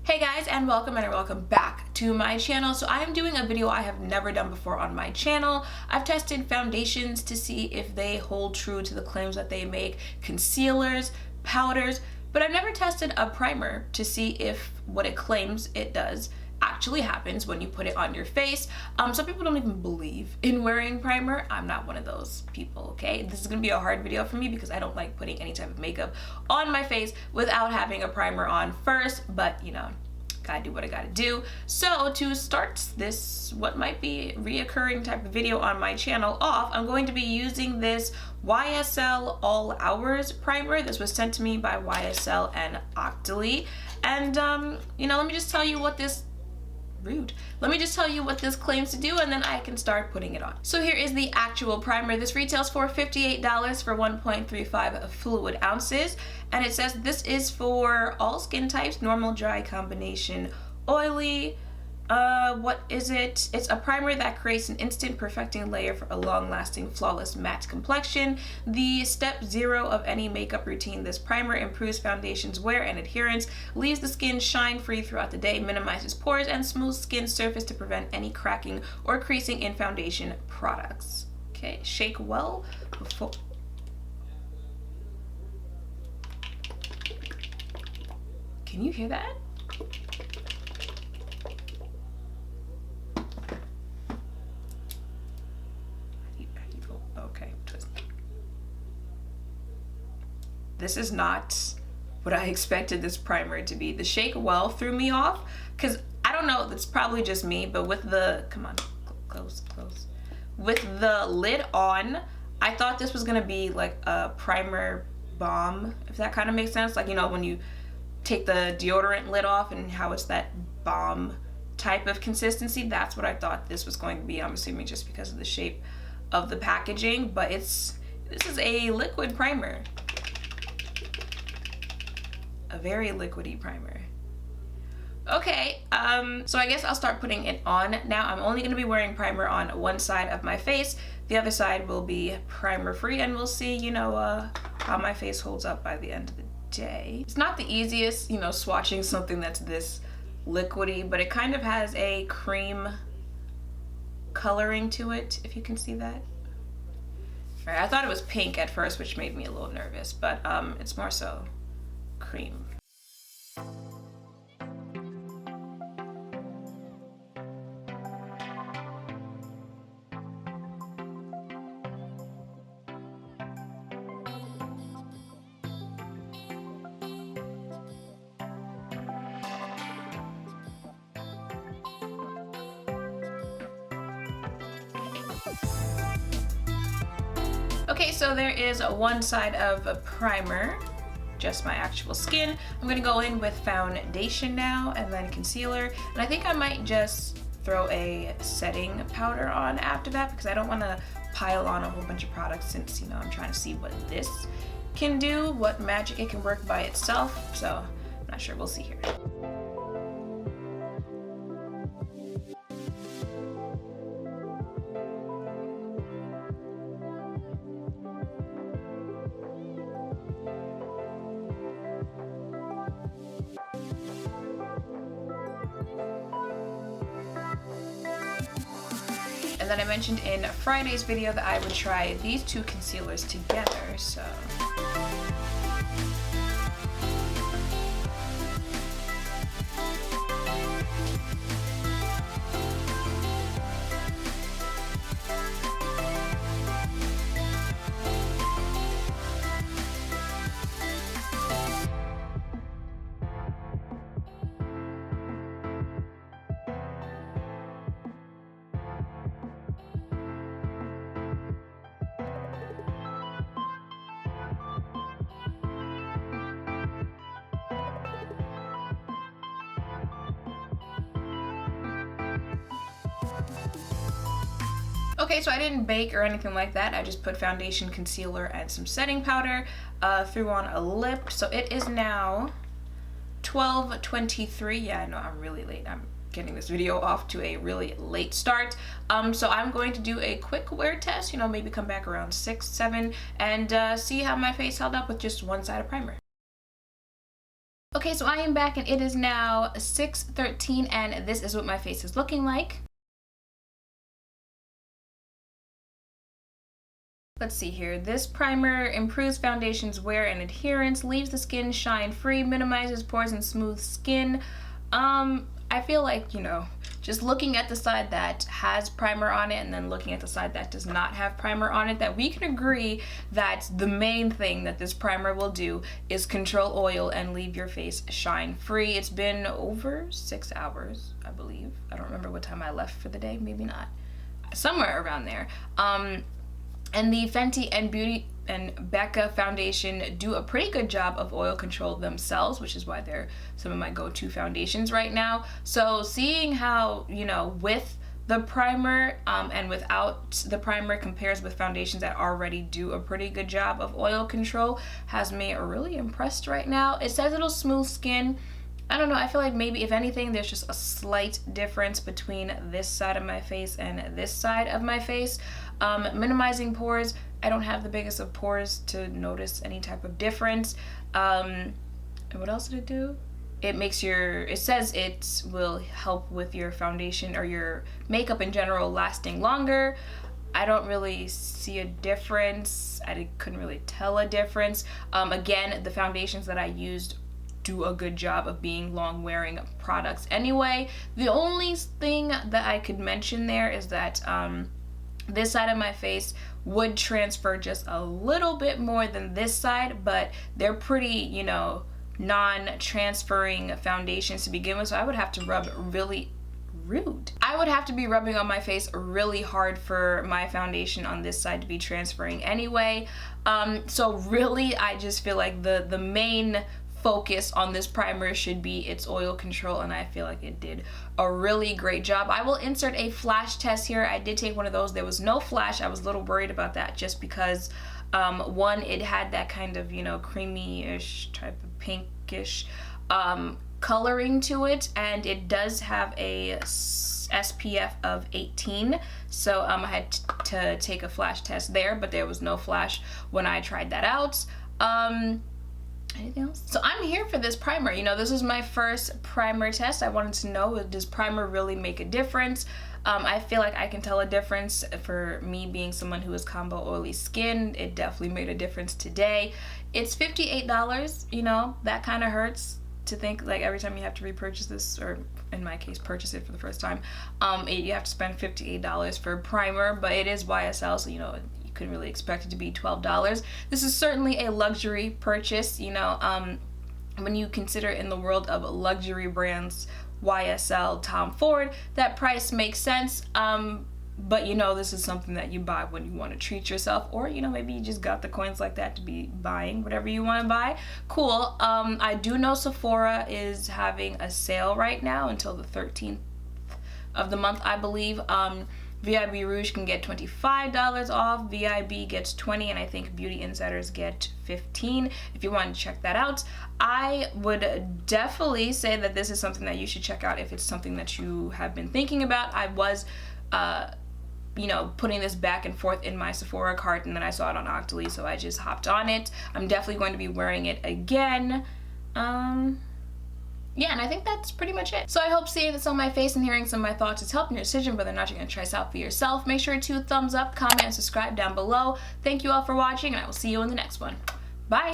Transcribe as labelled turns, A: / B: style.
A: Hey guys, and welcome back to my channel. So I am doing a video I have never done before on my channel. I've tested foundations to see if they hold true to the claims that they make, concealers, powders, but I've never tested a primer to see if what it claims it does actually happens when you put it on your face. Some people don't even believe in wearing primer. I'm not one of those people, okay? This is gonna be a hard video for me because I don't like putting any type of makeup on my face without having a primer on first, but you know, gotta do what I gotta do. So to start this, what might be reoccurring type of video on my channel off, I'm going to be using this YSL All Hours Primer. This was sent to me by YSL and Octoly. And you know, let me just tell you what this Let me just tell you what this claims to do, and then I can start putting it on. So here is the actual primer. This retails for $58 for 1.35 fluid ounces, and it says this is for all skin types, normal, dry, combination, oily. What is it? It's a primer that creates an instant perfecting layer for a long-lasting, flawless matte complexion. The step 0 of any makeup routine, this primer improves foundation's wear and adherence, leaves the skin shine-free throughout the day, minimizes pores, and smooths skin surface to prevent any cracking or creasing in foundation products. Okay, shake well before... Can you hear that? Okay, twist. This is not what I expected this primer to be. The shake well threw me off because I don't know, it's probably just me, but with the, come on, close. With the lid on, I thought this was gonna be like a primer balm, if that kind of makes sense. Like, you know, when you take the deodorant lid off and how it's that balm type of consistency, that's what I thought this was going to be. I'm assuming just because of the shape of the packaging, but this is a liquid primer, a very liquidy primer. Okay, so I guess I'll start putting it on now. I'm only going to be wearing primer on one side of my face. The other side will be primer free, and we'll see, you know, how my face holds up by the end of the day. It's not the easiest, you know, swatching something that's this liquidy, but it kind of has a cream coloring to it, if you can see that. All right, I thought it was pink at first, which made me a little nervous, but it's more so cream. Okay, so there is one side of a primer, just my actual skin. I'm gonna go in with foundation now, and then concealer, and I think I might just throw a setting powder on after that because I don't want to pile on a whole bunch of products, since, you know, I'm trying to see what this can do, what magic it can work by itself. So I'm not sure, we'll see here. And then I mentioned in Friday's video that I would try these two concealers together, so... Okay, so I didn't bake or anything like that. I just put foundation, concealer, and some setting powder, threw on a lip. So it is now 12:23. Yeah, I know I'm really late. I'm getting this video off to a really late start. So I'm going to do a quick wear test, you know, maybe come back around 6, 7, and see how my face held up with just one side of primer. Okay, so I am back and it is now 6:13 and this is what my face is looking like. Let's see here. This primer improves foundation's wear and adherence, leaves the skin shine free, minimizes pores and smooth skin. I feel like, just looking at the side that has primer on it and then looking at the side that does not have primer on it, that we can agree that the main thing that this primer will do is control oil and leave your face shine free. It's been over 6 hours, I believe. I don't remember what time I left for the day, maybe not. Somewhere around there. And the Fenty and Beauty and Becca foundation do a pretty good job of oil control themselves, which is why they're some of my go-to foundations right now. So seeing how, with the primer and without the primer compares with foundations that already do a pretty good job of oil control has me really impressed right now. It says it'll smooth skin. I don't know, I feel like maybe if anything there's just a slight difference between this side of my face and this side of my face. Minimizing pores, I don't have the biggest of pores to notice any type of difference. And what else did it do? It says it will help with your foundation or your makeup in general lasting longer. I don't really see a difference. I couldn't really tell a difference. Again, the foundations that I used do a good job of being long wearing products anyway. The only thing that I could mention there is that this side of my face would transfer just a little bit more than this side, but they're pretty, non-transferring foundations to begin with, so I would have to rub I would have to be rubbing on my face really hard for my foundation on this side to be transferring anyway. So really, I just feel like the main focus on this primer should be its oil control, and I feel like it did a really great job. I will insert a flash test here. I did take one of those. There was no flash. I was a little worried about that just because one, it had that kind of creamy-ish type of pinkish coloring to it, and it does have a SPF of 18, so I had to take a flash test there, but there was no flash when I tried that out. Anything else? So I'm here for this primer. This is my first primer test. I wanted to know, does primer really make a difference? I feel like I can tell a difference for me being someone who has combo oily skin. It definitely made a difference today. It's $58, that kind of hurts to think like every time you have to repurchase this, or in my case purchase it for the first time, you have to spend $58 for primer, but it is YSL, so couldn't really expect it to be $12. This is certainly a luxury purchase. When you consider in the world of luxury brands, YSL, Tom Ford, that price makes sense. But this is something that you buy when you want to treat yourself, or maybe you just got the coins like that to be buying whatever you want to buy. Cool. I do know Sephora is having a sale right now until the 13th of the month, I believe. VIB Rouge can get $25 off, VIB gets $20, and I think Beauty Insiders get $15 if you want to check that out. I would definitely say that this is something that you should check out if it's something that you have been thinking about. I was putting this back and forth in my Sephora cart, and then I saw it on Octoly, so I just hopped on it. I'm definitely going to be wearing it again. Yeah, and I think that's pretty much it. So I hope seeing this on my face and hearing some of my thoughts is helping your decision whether or not you're going to try this out for yourself. Make sure to thumbs up, comment, and subscribe down below. Thank you all for watching, and I will see you in the next one. Bye!